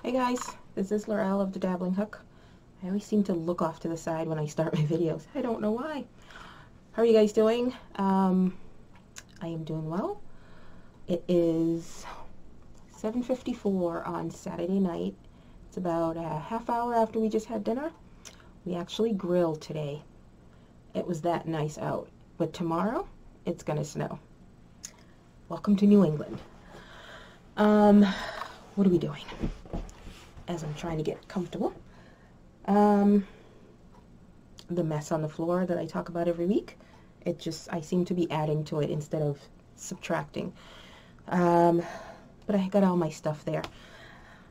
Hey guys, this is Laurel of the Dabbling Hook. I always seem to look off to the side when I start my videos. I don't know why. How are you guys doing? I am doing well. It is 7:54 on Saturday night. It's about a half hour after we just had dinner. We actually grilled today. It was that nice out. But tomorrow, it's gonna snow. Welcome to New England. What are we doing? As I'm trying to get comfortable. The mess on the floor that I talk about every week, I seem to be adding to it instead of subtracting. But I got all my stuff there.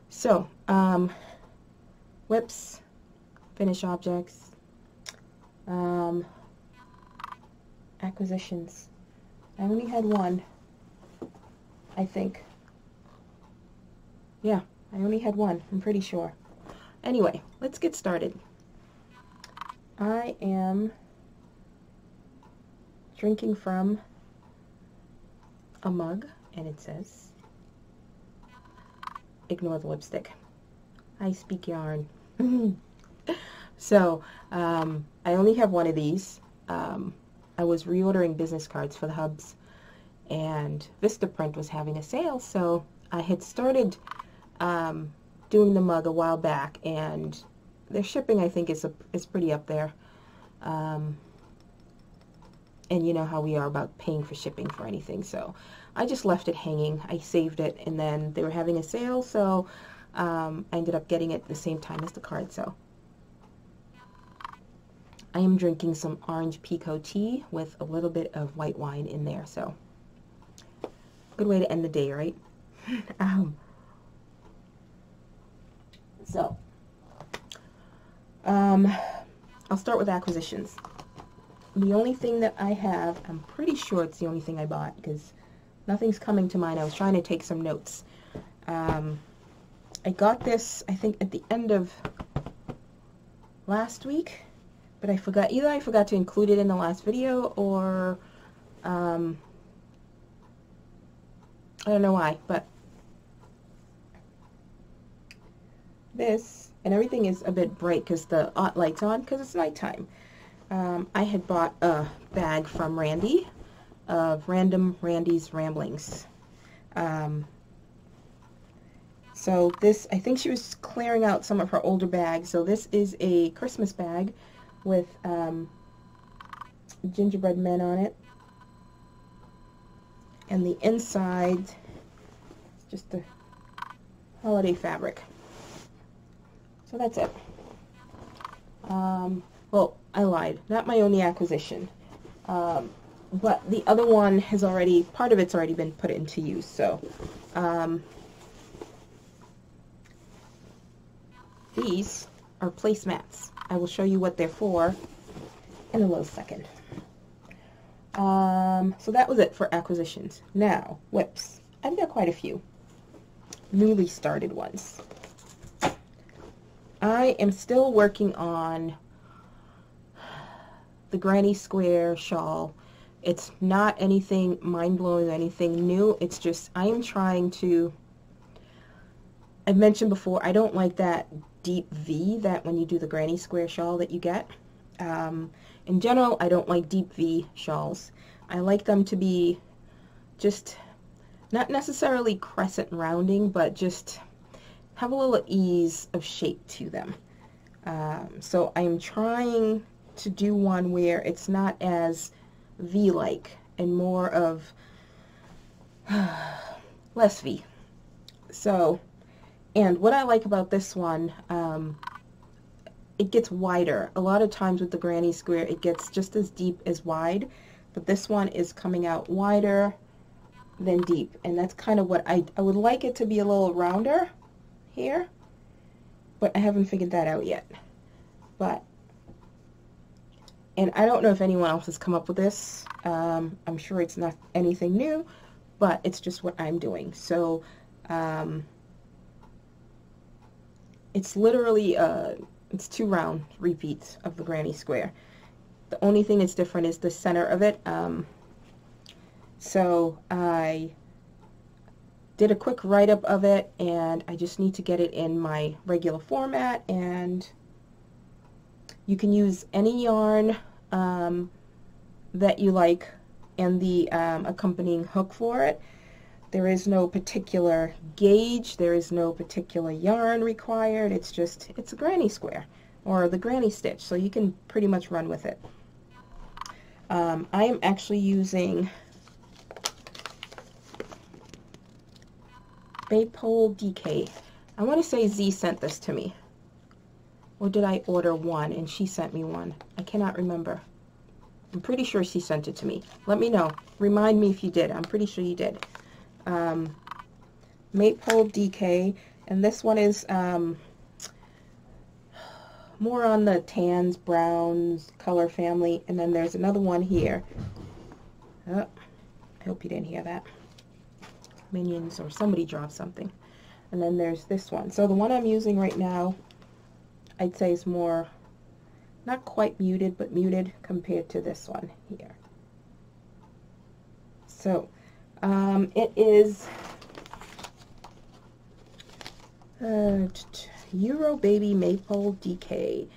So, whips, finish objects, acquisitions. I only had one, I think. Yeah. I only had one, I'm pretty sure. Anyway, let's get started. I am drinking from a mug, and it says, ignore the lipstick. I speak yarn. So, I only have one of these. I was reordering business cards for the hubs, and Vistaprint was having a sale, so I had started doing the mug a while back, and their shipping, I think, is pretty up there. And you know how we are about paying for shipping for anything, so I just left it hanging. I saved it, and then they were having a sale, so I ended up getting it at the same time as the card. So I am drinking some orange pekoe tea with a little bit of white wine in there, so good way to end the day, right? So, I'll start with acquisitions. The only thing that I have, I'm pretty sure it's the only thing I bought because nothing's coming to mind. I was trying to take some notes. I got this, I think, at the end of last week, but I forgot, either I forgot to include it in the last video, or, I don't know why, but this, and everything is a bit bright because the light's on because it's nighttime. I had bought a bag from Randy of Random Randy's Ramblings. So this, I think she was clearing out some of her older bags. So this is a Christmas bag with gingerbread men on it. And the inside is just the holiday fabric. So that's it. Well, I lied. Not my only acquisition. But the other one has already, part of it's already been put into use. So, these are placemats. I will show you what they're for in a little second. So that was it for acquisitions. Now, whips. I've got quite a few. Newly started ones. I am still working on the granny square shawl. It's not anything mind-blowing or anything new. It's just, I am trying to, I've mentioned before, I don't like that deep V that when you do the granny square shawl that you get. In general, I don't like deep V shawls. I like them to be just, not necessarily crescent rounding, but just have a little ease of shape to them. So I'm trying to do one where it's not as V-like and more of less V. So, and what I like about this one, it gets wider. A lot of times with the granny square, it gets just as deep as wide, but this one is coming out wider than deep, and that's kind of what I would like it to be a little rounder here, but I haven't figured that out yet. But, and I don't know if anyone else has come up with this. I'm sure it's not anything new, but it's just what I'm doing. So, it's literally, it's 2 round repeats of the granny square. The only thing that's different is the center of it. So I did a quick write-up of it, and I just need to get it in my regular format. And you can use any yarn that you like and the accompanying hook for it. There is no particular gauge, there is no particular yarn required. It's a granny square or the granny stitch, so you can pretty much run with it. I am actually using Maypole DK. I want to say Z sent this to me. Or did I order one and she sent me one? I cannot remember. I'm pretty sure she sent it to me. Let me know. Remind me if you did. I'm pretty sure you did. Maypole DK. And this one is more on the tans, browns, color family. And then there's another one here. Oh, I hope you didn't hear that. Minions or somebody dropped something. And then there's this one. So the one I'm using right now, I'd say is more, not quite muted, but muted compared to this one here. So it is Euro Baby Maypole DK.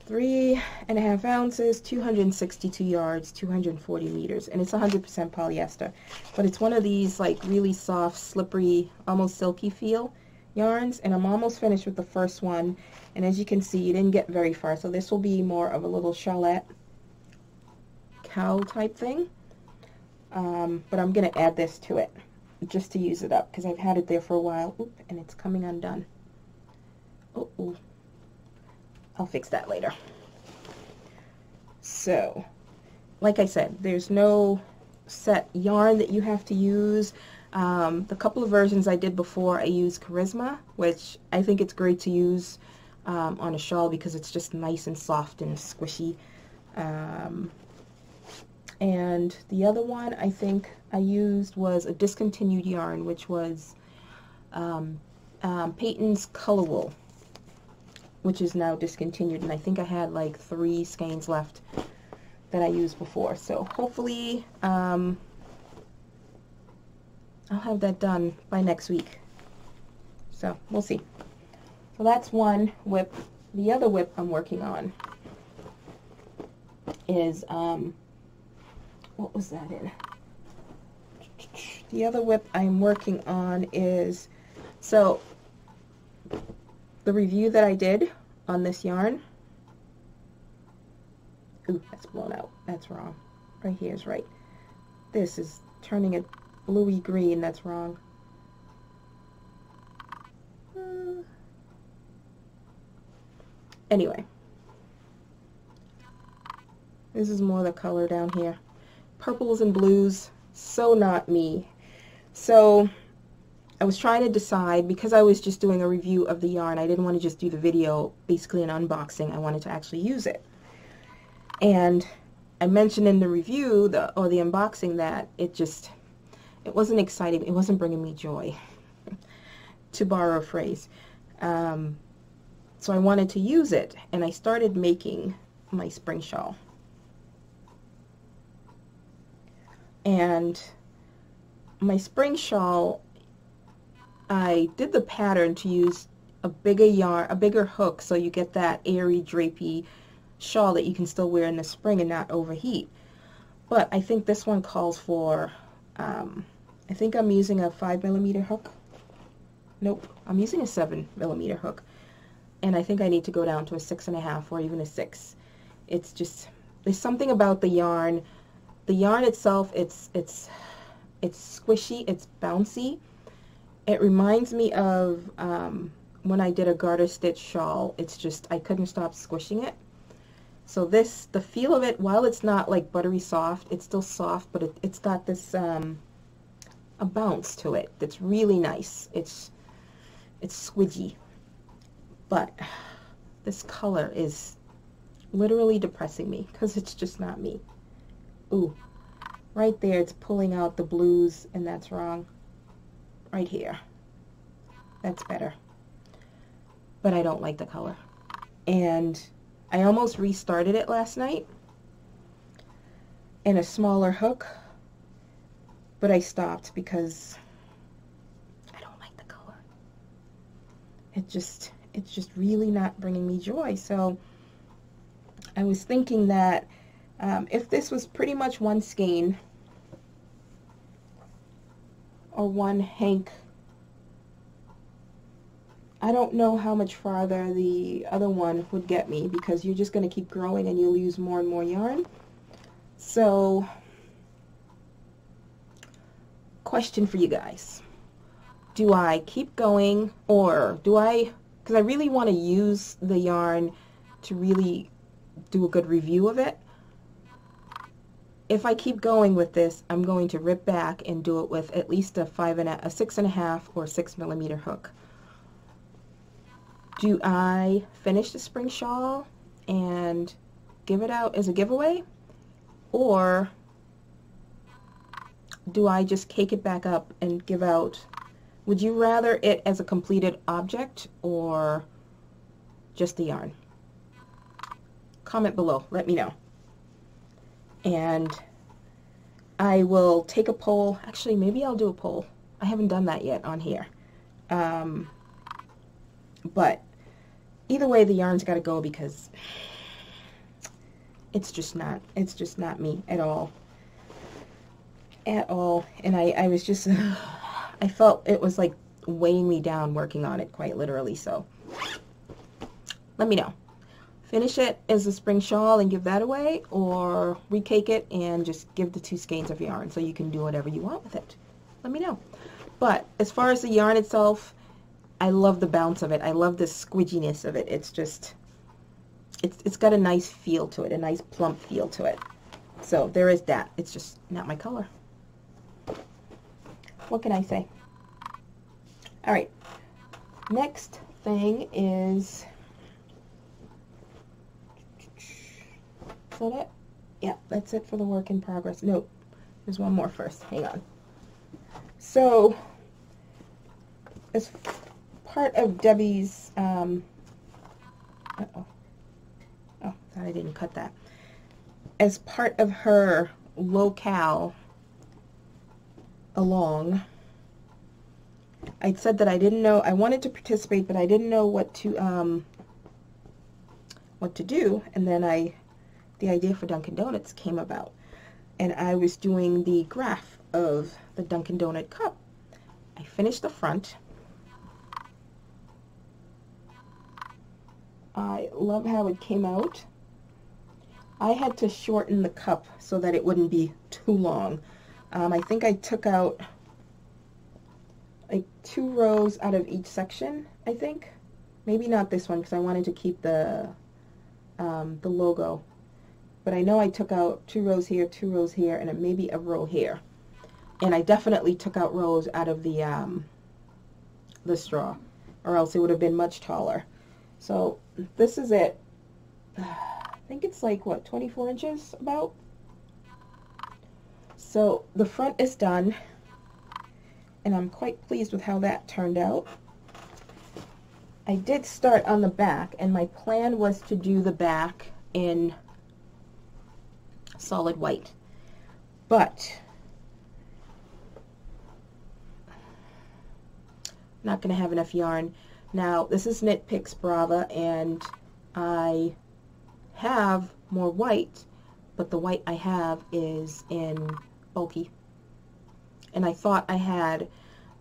3.5 ounces, 262 yards, 240 meters, and it's 100% polyester. But it's one of these like really soft, slippery, almost silky feel yarns, and I'm almost finished with the first one. And as you can see, you didn't get very far, so this will be more of a little shawlette cowl type thing. But I'm going to add this to it just to use it up because I've had it there for a while. Oop, and it's coming undone. Oh. I'll fix that later. So, like I said, there's no set yarn that you have to use. The couple of versions I did before, I used Charisma, which I think it's great to use on a shawl because it's just nice and soft and squishy. And the other one I think I used was a discontinued yarn, which was Peyton's Color Wool, which is now discontinued, and I think I had like 3 skeins left that I used before. So hopefully I'll have that done by next week. So we'll see. So that's one whip. The other whip I'm working on is what was that in? The other whip I'm working on is, so the review that I did on this yarn, ooh, that's blown out, that's wrong. Right here is right. This is turning it bluey green, that's wrong. Anyway, this is more the color down here. Purples and blues, so not me. So I was trying to decide, because I was just doing a review of the yarn, I didn't want to just do the video, basically an unboxing. I wanted to actually use it. And I mentioned in the review, the unboxing, that it wasn't exciting. It wasn't bringing me joy, to borrow a phrase. So I wanted to use it, and I started making my spring shawl. And my spring shawl, I did the pattern to use a bigger yarn, a bigger hook, so you get that airy, drapey shawl that you can still wear in the spring and not overheat. But I think this one calls for, I think I'm using a 5mm hook. Nope, I'm using a 7mm hook. And I think I need to go down to a 6.5 or even a 6. It's just, there's something about the yarn. The yarn itself, it's squishy, it's bouncy. It reminds me of when I did a garter stitch shawl. It's just, I couldn't stop squishing it. So this, the feel of it, while it's not like buttery soft, it's still soft, but it's got this a bounce to it that's really nice. It's squidgy. But this color is literally depressing me because it's just not me. Ooh, right there it's pulling out the blues, and that's wrong. Right here. That's better. But I don't like the color. And I almost restarted it last night in a smaller hook, but I stopped because it's just really not bringing me joy. So I was thinking that if this was pretty much one skein or one hank, I don't know how much farther the other one would get me, because you're just going to keep growing and you'll use more and more yarn. So, question for you guys. Do I keep going, or do I, because I really want to use the yarn to really do a good review of it. If I keep going with this, I'm going to rip back and do it with at least a 6.5 or 6 millimeter hook. Do I finish the spring shawl and give it out as a giveaway, or do I just cake it back up and give out? Would you rather it as a completed object or just the yarn? Comment below, let me know. And I will take a poll. Actually, maybe I'll do a poll. I haven't done that yet on here. But either way, the yarn's got to go, because it's just not me at all. At all. And I was just, I felt it was like weighing me down working on it, quite literally. So let me know. Finish it as a spring shawl and give that away, or recake it and just give the 2 skeins of yarn so you can do whatever you want with it. Let me know. But as far as the yarn itself, I love the bounce of it. I love the squidginess of it. It's just, it's got a nice feel to it, a nice plump feel to it. So there is that. It's just not my color. What can I say? All right. Next thing is, that it? Yeah, that's it for the work in progress. Nope, there's one more first. Hang on. So, as part of Debbie's, oh, thought I didn't cut that. As part of her locale along, I said that I didn't know, I wanted to participate, but I didn't know what to do, and then the idea for Dunkin' Donuts came about, and I was doing the graph of the Dunkin' Donut cup. I finished the front. I love how it came out. I had to shorten the cup so that it wouldn't be too long. I think I took out like 2 rows out of each section, I think. Maybe not this one, because I wanted to keep the logo. But I know I took out 2 rows here, 2 rows here, and maybe a row here. And I definitely took out rows out of the straw, or else it would have been much taller. So this is it. I think it's like, what, 24 inches about? So the front is done, and I'm quite pleased with how that turned out. I did start on the back, and my plan was to do the back in solid white, but not going to have enough yarn. Now, this is Knit Picks Brava, and I have more white, but the white I have is in bulky, and I thought I had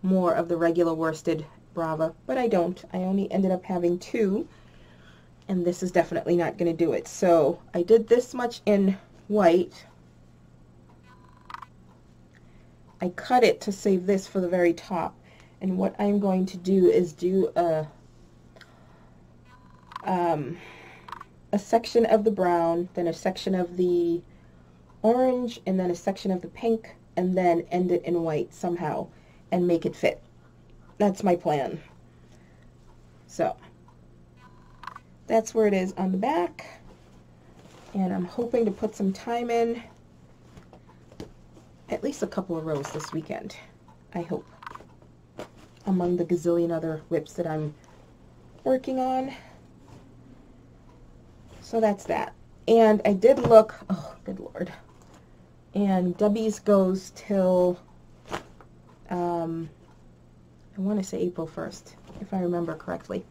more of the regular worsted Brava, but I don't. I only ended up having 2, and this is definitely not going to do it. So I did this much in white. I cut it to save this for the very top, and what I'm going to do is do a section of the brown, then a section of the orange, and then a section of the pink, and then end it in white somehow and make it fit. That's my plan. So that's where it is on the back, and I'm hoping to put some time in, at least a couple of rows this weekend, I hope, among the gazillion other whips that I'm working on. So that's that. And I did look, oh good lord, and Debbie's goes till I want to say April 1st. if I remember correctly.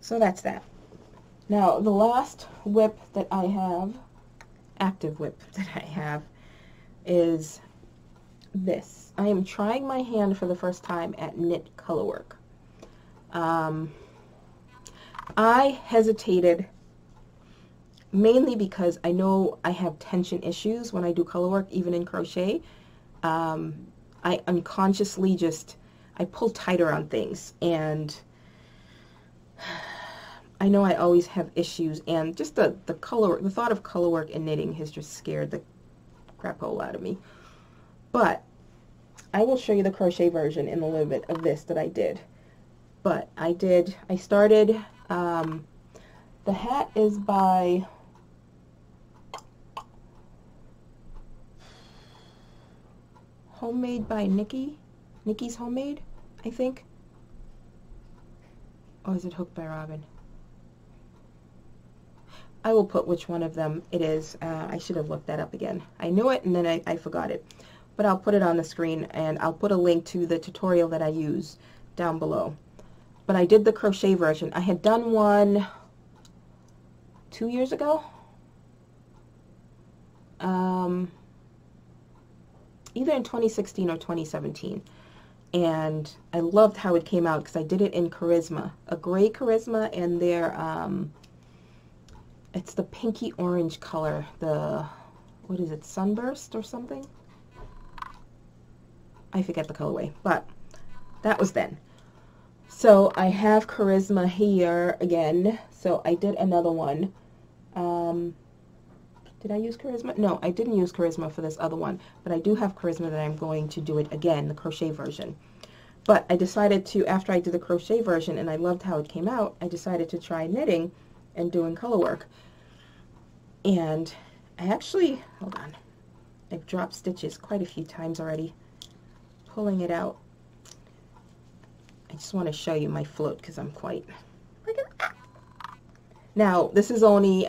So that's that. Now, the last whip that I have, active whip that I have, is this. I am trying my hand for the first time at knit color work. I hesitated mainly because I know I have tension issues when I do color work, even in crochet. I unconsciously I pull tighter on things, and I know I always have issues, and just the thought of color work and knitting has just scared the crap hole out of me. But I will show you the crochet version in a little bit of this that I did. But I started, the hat is by Homemade by Nikki's Homemade, I think. Or is it Hooked by Robin? I will put which one of them it is. I should have looked that up again. I knew it and then I forgot it. But I'll put it on the screen, and I'll put a link to the tutorial that I use down below. But I did the crochet version. I had done one 2 years ago. Either in 2016 or 2017. And I loved how it came out because I did it in Charisma. A gray Charisma, and their, it's the pinky orange color. The, what is it, Sunburst or something? I forget the colorway, but that was then. So I have Charisma here again. So I did another one. Did I use Charisma? No, I didn't use Charisma for this other one, but I do have Charisma that I'm going to do it again, the crochet version. But I decided to, after I did the crochet version and I loved how it came out, I decided to try knitting and doing color work. And I actually, hold on, I've dropped stitches quite a few times already. Pulling it out. I just want to show you my float because I'm quite... Now, this is only,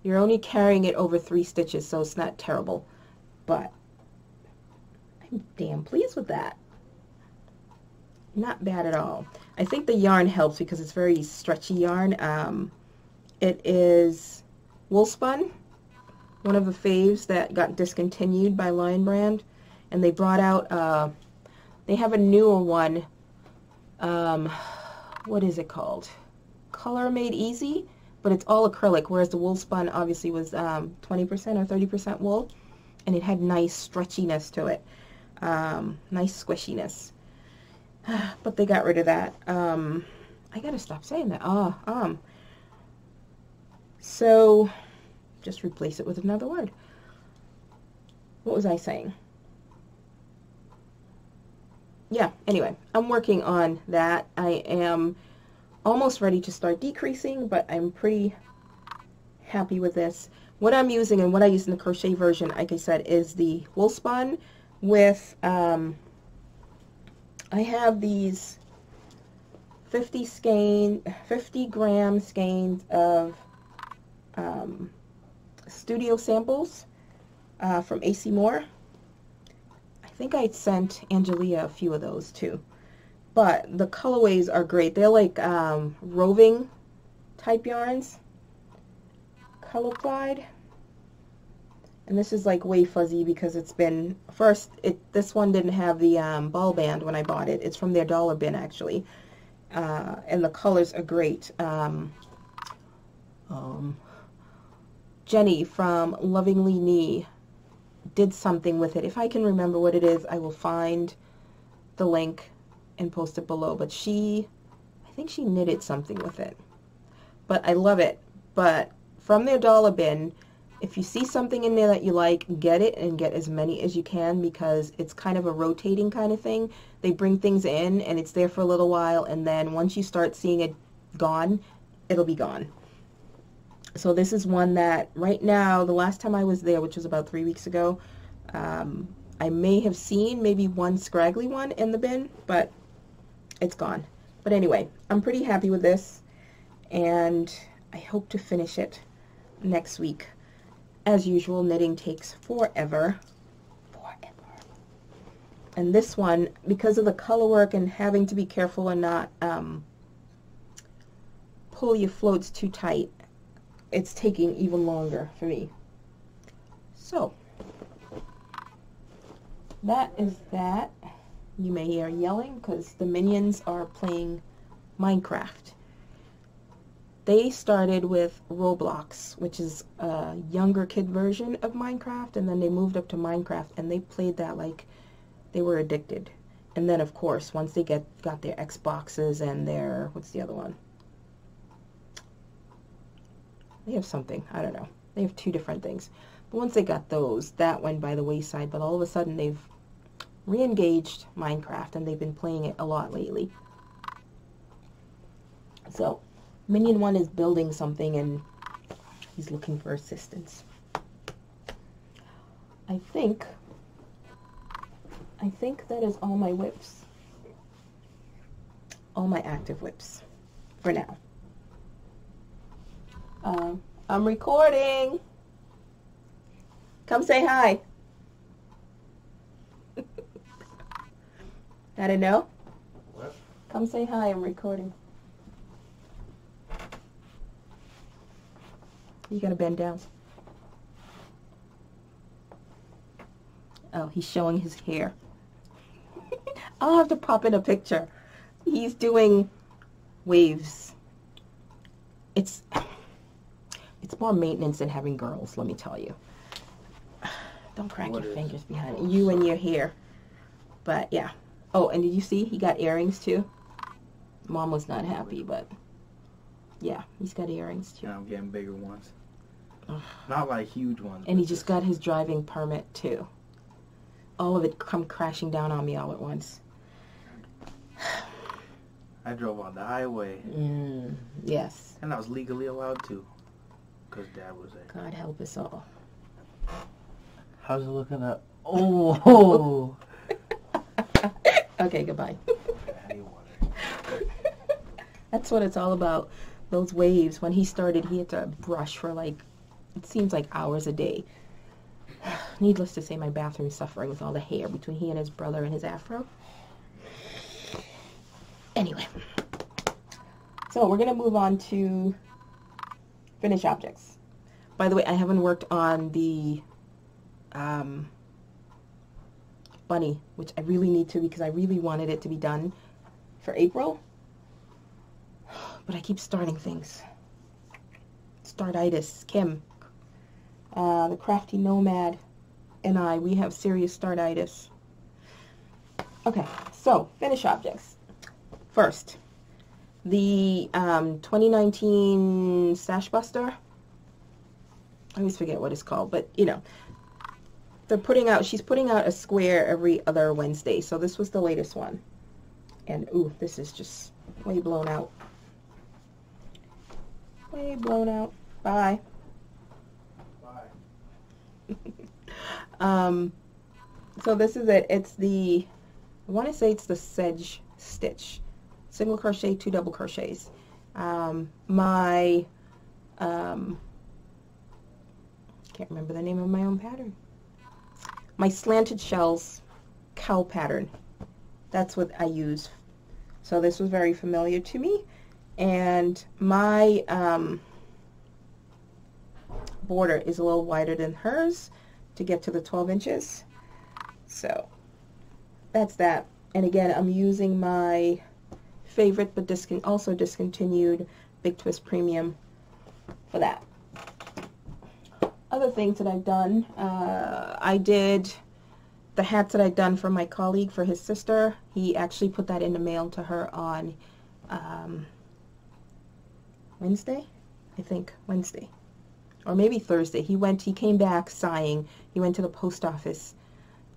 you're only carrying it over 3 stitches, so it's not terrible. But I'm damn pleased with that. Not bad at all. I think the yarn helps because it's very stretchy yarn. It is wool spun, one of the faves that got discontinued by Lion Brand. And they brought out, they have a newer one, what is it called? Color Made Easy, but it's all acrylic, whereas the wool spun obviously was 20% or 30% wool, and it had nice stretchiness to it, nice squishiness. But they got rid of that. I gotta stop saying that. So, just replace it with another word. What was I saying? Yeah, anyway, I'm working on that. I am almost ready to start decreasing, but I'm pretty happy with this. What I'm using and what I use in the crochet version, like I said, is the wool spun with, I have these 50 gram skeins of studio samples from AC Moore. I think I sent Angelia a few of those too. But the colorways are great. They're like roving type yarns, color plied. And this is like way fuzzy because it's been, this one didn't have the ball band when I bought it. It's from their dollar bin actually. And the colors are great. Jenny from Lovingly Knee did something with it. If I can remember what it is, I will find the link and post it below. But I think she knitted something with it. But I love it. But from their dollar bin, if you see something in there that you like, get it and get as many as you can because it's kind of a rotating kind of thing. They bring things in and it's there for a little while, and then once you start seeing it gone, it'll be gone. So this is one that right now, the last time I was there, which was about 3 weeks ago, I may have seen maybe one scraggly one in the bin, but it's gone. But anyway, I'm pretty happy with this, and I hope to finish it next week. As usual, knitting takes forever. And this one, because of the color work and having to be careful and not pull your floats too tight, it's taking even longer for me. So that is that. You may hear yelling because the minions are playing Minecraft. They started with Roblox, which is a younger kid version of Minecraft, and then they moved up to Minecraft, and they played that like they were addicted. And then, of course, once they got their Xboxes and their, what's the other one? They have something, I don't know. They have two different things. But once they got those, that went by the wayside, but all of a sudden they've re-engaged Minecraft, and they've been playing it a lot lately. So Minion 1 is building something, and he's looking for assistance. I think that is all my whips. All my active whips for now. I'm recording. Come say hi. I don't know. What? Come say hi, I'm recording. You gotta bend down. Oh, he's showing his hair. I'll have to pop in a picture. He's doing waves. It's more maintenance than having girls, let me tell you. Don't crack your fingers behind you and your hair. But yeah. Oh, and did you see he got earrings too? Mom was not happy, but yeah, he's got earrings too. Yeah, I'm getting bigger ones. Not like huge ones. And he just got his driving permit too. All of it come crashing down on me all at once. I drove on the highway. Yes. And I was legally allowed to. Because Dad was there. God help us all. How's it looking up? Oh! Okay, goodbye. That's what it's all about. Those waves. When he started, he had to brush for like, it seems like hours a day. Needless to say, my bathroom's suffering with all the hair between he and his brother and his afro. Anyway. So we're going to move on to finish objects. By the way, I haven't worked on the bunny, which I really need to because I really wanted it to be done for April. But I keep starting things. Startitis. Kim. The Crafty Nomad and I, we have serious startitis. Okay, so finish objects. First, the 2019 Stash Buster. I always forget what it's called, but you know, she's putting out a square every other Wednesday. So this was the latest one. And ooh, this is just way blown out. Way blown out. Bye. So this is it. It's the, I want to say it's the Sedge Stitch. Single crochet, 2 double crochets. My, can't remember the name of my own pattern. My Slanted Shells cow pattern. That's what I use. So this was very familiar to me. And my border is a little wider than hers to get to the 12 inches. So that's that. And again, I'm using my favorite but also discontinued Big Twist Premium for that. Other things that I've done, I did the hats that I've done for my colleague for his sister. He actually put that in the mail to her on Wednesday, I think, Wednesday. Or maybe Thursday. He came back sighing. He went to the post office,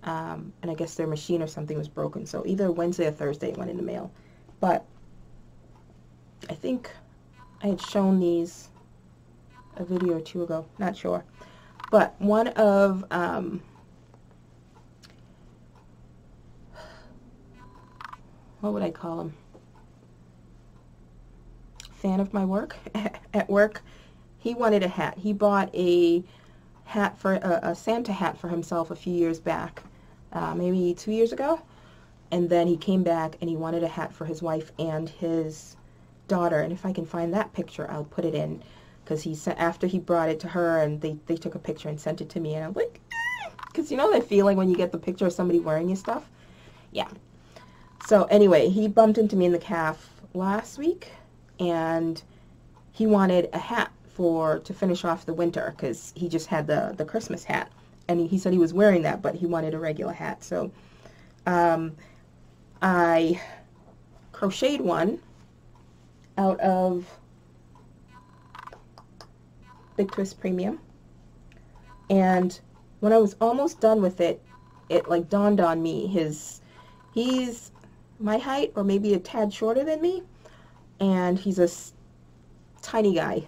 and I guess their machine or something was broken. So either Wednesday or Thursday it went in the mail. But I think I had shown these a video or two ago. Not sure. But one of, what would I call him? Fan of my work at work. He wanted a hat. He bought a hat for a Santa hat for himself a few years back maybe 2 years ago. And then he came back and he wanted a hat for his wife and his daughter. And if I can find that picture, I'll put it in. Because he sent, after he brought it to her and they took a picture and sent it to me. And I'm like, because you know that feeling when you get the picture of somebody wearing your stuff? Yeah. So anyway, he bumped into me in the calf last week. And he wanted a hat to finish off the winter. Because he just had the Christmas hat. And he said he was wearing that, but he wanted a regular hat. So I crocheted one out of Big Twist Premium, and when I was almost done with it, it like dawned on me, he's my height or maybe a tad shorter than me, and he's a tiny guy,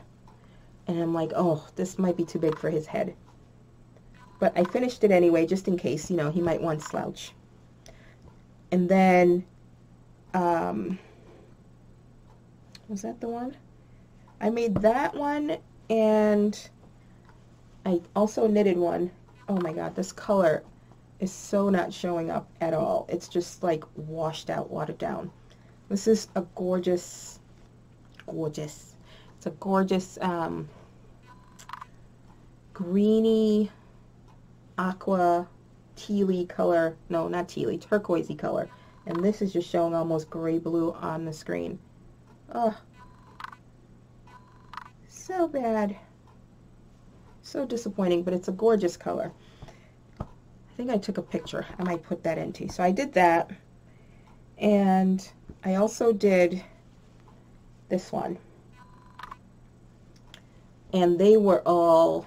and I'm like, oh, this might be too big for his head. But I finished it anyway, just in case, you know, he might want slouch. And then, was that the one? I made that one, and I also knitted one. Oh my god, this color is so not showing up at all. It's just like washed out, watered down. This is a gorgeous, it's a gorgeous greeny, aqua, tealy color. No, not tealy, turquoisey color. And this is just showing almost gray blue on the screen. Oh, so bad. So disappointing, but it's a gorgeous color. I think I took a picture. I might put that into. So I did that. And I also did this one. And they were all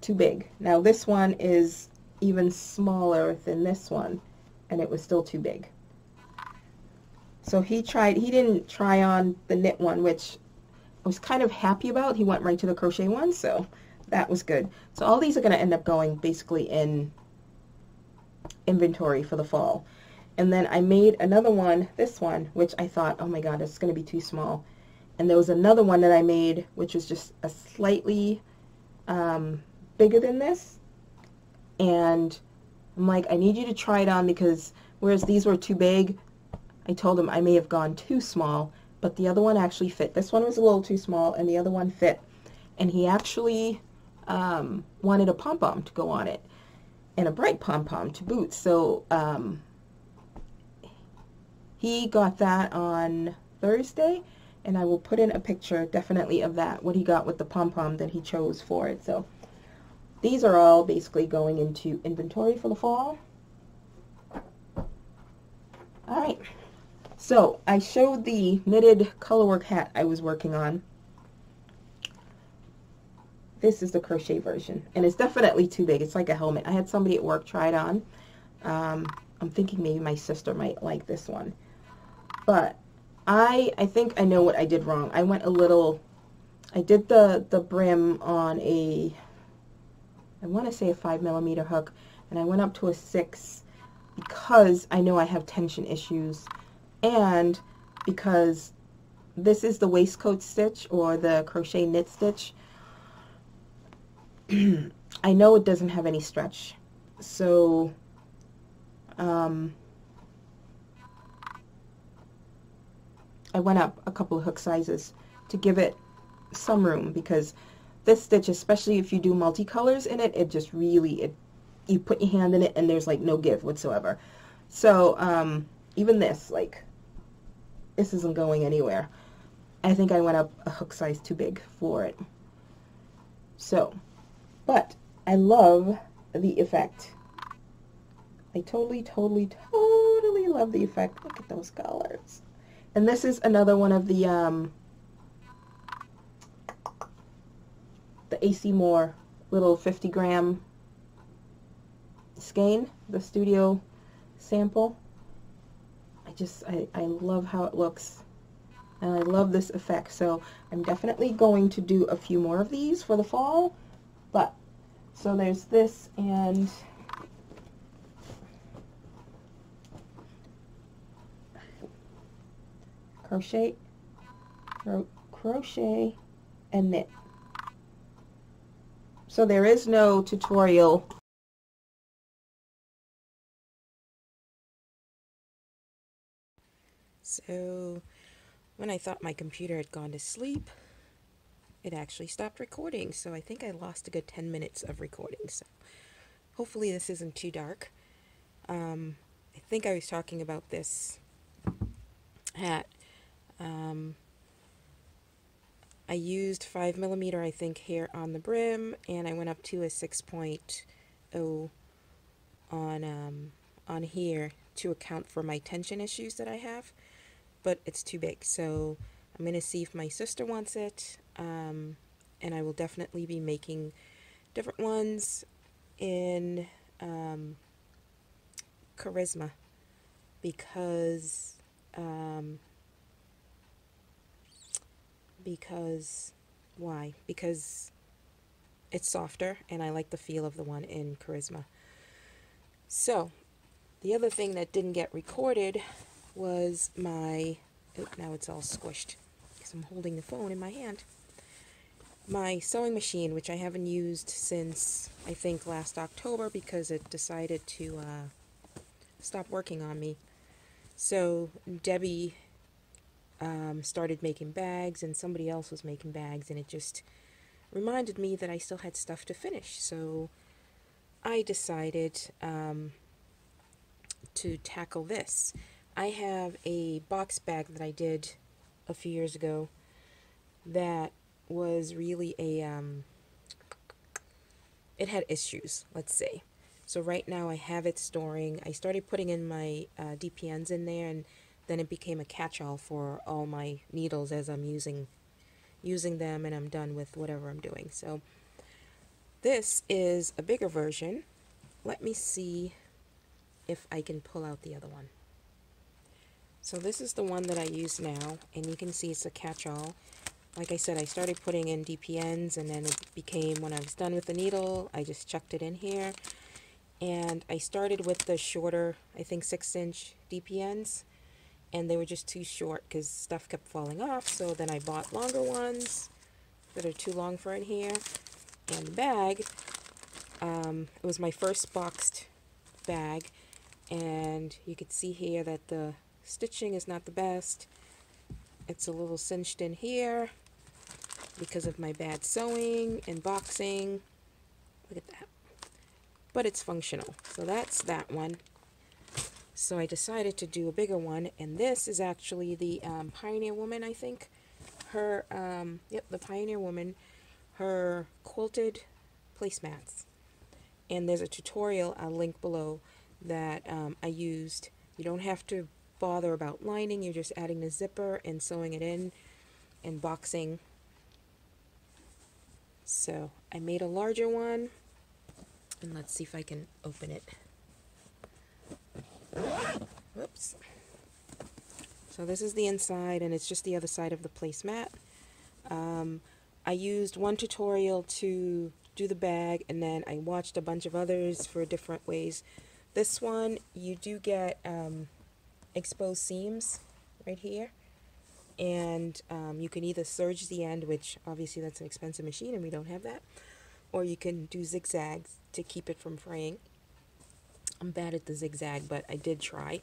too big. Now this one is even smaller than this one, and it was still too big. So he didn't try on the knit one, which I was kind of happy about. He went right to the crochet one, so that was good. So all these are going to end up going basically in inventory for the fall. And then I made another one, this one, which I thought, oh my god, it's going to be too small. And there was another one that I made, which was just a slightly bigger than this. And I'm like, I need you to try it on, because whereas these were too big, I told him I may have gone too small, but the other one actually fit. This one was a little too small, and the other one fit. And he actually wanted a pom-pom to go on it, and a bright pom-pom to boot. So he got that on Thursday, and I will put in a picture definitely of that, what he got with the pom-pom that he chose for it. So these are all basically going into inventory for the fall. Alright, so I showed the knitted colorwork hat I was working on. This is the crochet version, and it's definitely too big. It's like a helmet. I had somebody at work try it on. I'm thinking maybe my sister might like this one. But I think I know what I did wrong. I went a little, I did the brim on a, I want to say a 5mm hook, and I went up to a 6 because I know I have tension issues, and because this is the waistcoat stitch or the crochet knit stitch. I know it doesn't have any stretch, so I went up a couple of hook sizes to give it some room, because this stitch, especially if you do multicolors in it, it just really, you put your hand in it and there's like no give whatsoever. So even this, like, this isn't going anywhere. I think I went up a hook size too big for it. So, but I love the effect. I totally love the effect. Look at those colors. And this is another one of the AC Moore little 50-gram skein, the studio sample. I love how it looks, and I love this effect. So I'm definitely going to do a few more of these for the fall. But so there's this, and crochet, crochet, and knit. So there is no tutorial So when I thought my computer had gone to sleep, it actually stopped recording. So I think I lost a good 10 minutes of recording. So hopefully this isn't too dark. I think I was talking about this hat. I used 5mm, I think, here on the brim, and I went up to a 6.0 on here to account for my tension issues that I have, but it's too big. So I'm going to see if my sister wants it, and I will definitely be making different ones in Charisma because why? Because it's softer and I like the feel of the one in Charisma. So the other thing that didn't get recorded was my, oh, now it's all squished because I'm holding the phone in my hand. My sewing machine, which I haven't used since I think last October because it decided to stop working on me. So Debbie started making bags and somebody else was making bags, and it just reminded me that I still had stuff to finish. So I decided to tackle this. I have a box bag that I did a few years ago that was really a it had issues, let's say. So right now I have it storing. I started putting in my DPNs in there, and then it became a catch-all for all my needles as I'm using them and I'm done with whatever I'm doing. So this is a bigger version. Let me see if I can pull out the other one. So this is the one that I use now, and you can see it's a catch-all. Like I said, I started putting in DPNs, and then it became, when I was done with the needle, I just chucked it in here. And I started with the shorter, I think 6-inch DPNs, and they were just too short because stuff kept falling off. So then I bought longer ones that are too long for in here. And the bag, it was my first boxed bag, and you could see here that the stitching is not the best. It's a little cinched in here because of my bad sewing and boxing. Look at that. But it's functional. So that's that one. So I decided to do a bigger one, and this is actually the Pioneer Woman, I think. Her, yep, the Pioneer Woman, her quilted placemats. And there's a tutorial I'll link below that I used. You don't have to bother about lining, you're just adding the zipper and sewing it in and boxing. So I made a larger one, and let's see if I can open it. Whoops. So this is the inside, and it's just the other side of the placemat. I used one tutorial to do the bag, and then I watched a bunch of others for different ways. This one, you do get exposed seams right here, and you can either serge the end, which obviously that's an expensive machine and we don't have that, or you can do zigzags to keep it from fraying. I'm bad at the zigzag, but I did try.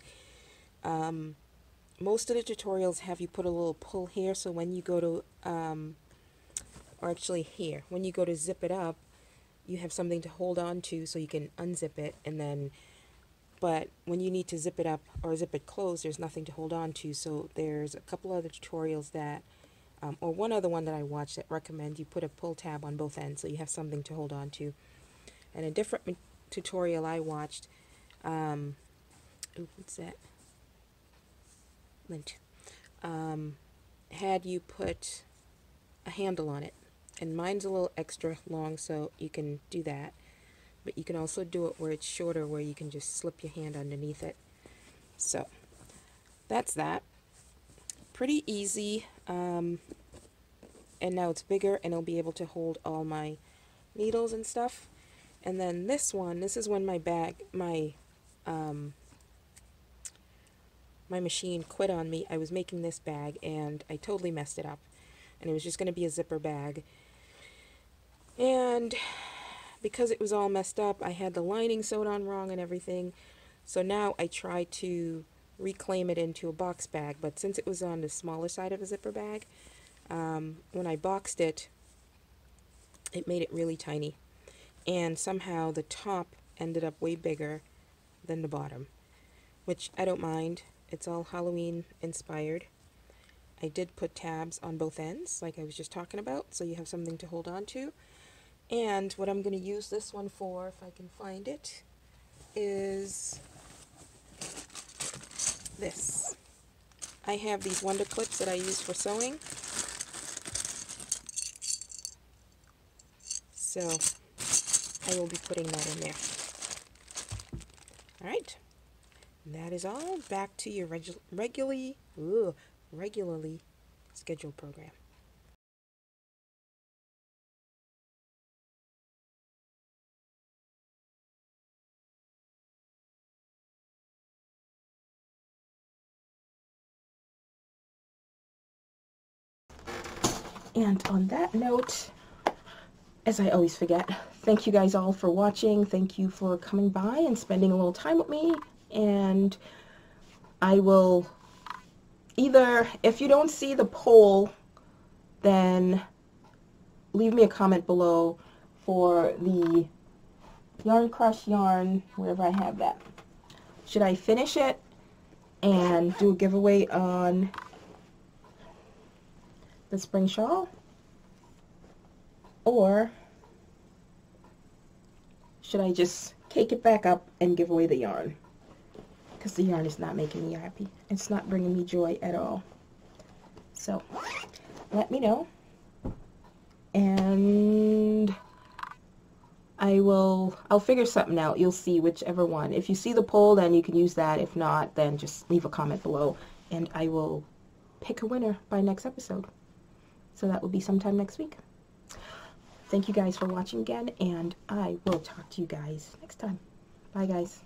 Most of the tutorials have you put a little pull here, so when you go to, or actually here, when you go to zip it up, you have something to hold on to so you can unzip it, and then, but when you need to zip it up or zip it closed, there's nothing to hold on to. So there's a couple other tutorials that, or one other one that I watched that recommend you put a pull tab on both ends so you have something to hold on to. And a different tutorial I watched, what's that? Lint. Had you put a handle on it, and mine's a little extra long, so you can do that, but you can also do it where it's shorter, where you can just slip your hand underneath it. So that's that. Pretty easy, and now it's bigger, and it'll be able to hold all my needles and stuff. And then this one, this is when my my machine quit on me. I was making this bag and I totally messed it up, and it was just going to be a zipper bag, and because it was all messed up, I had the lining sewed on wrong and everything. So now I try to reclaim it into a box bag, but since it was on the smaller side of a zipper bag, when I boxed it, it made it really tiny. And somehow the top ended up way bigger than the bottom, which I don't mind. It's all Halloween inspired. I did put tabs on both ends, like I was just talking about, so you have something to hold on to. And what I'm going to use this one for, if I can find it, is this. I have these Wonder Clips that I use for sewing. So I will be putting that in there. Alright, that is all. Back to your regularly scheduled program. And on that note, as I always forget, thank you guys all for watching. Thank you for coming by and spending a little time with me. And I will either, if you don't see the poll, then leave me a comment below for the Yarn Crush yarn, wherever I have that. Should I finish it and do a giveaway on the spring shawl? Or should I just cake it back up and give away the yarn? Because the yarn is not making me happy. It's not bringing me joy at all. So, let me know. And I'll figure something out. You'll see whichever one. If you see the poll, then you can use that. If not, then just leave a comment below. And I will pick a winner by next episode. So that will be sometime next week. Thank you guys for watching again, and I will talk to you guys next time. Bye, guys.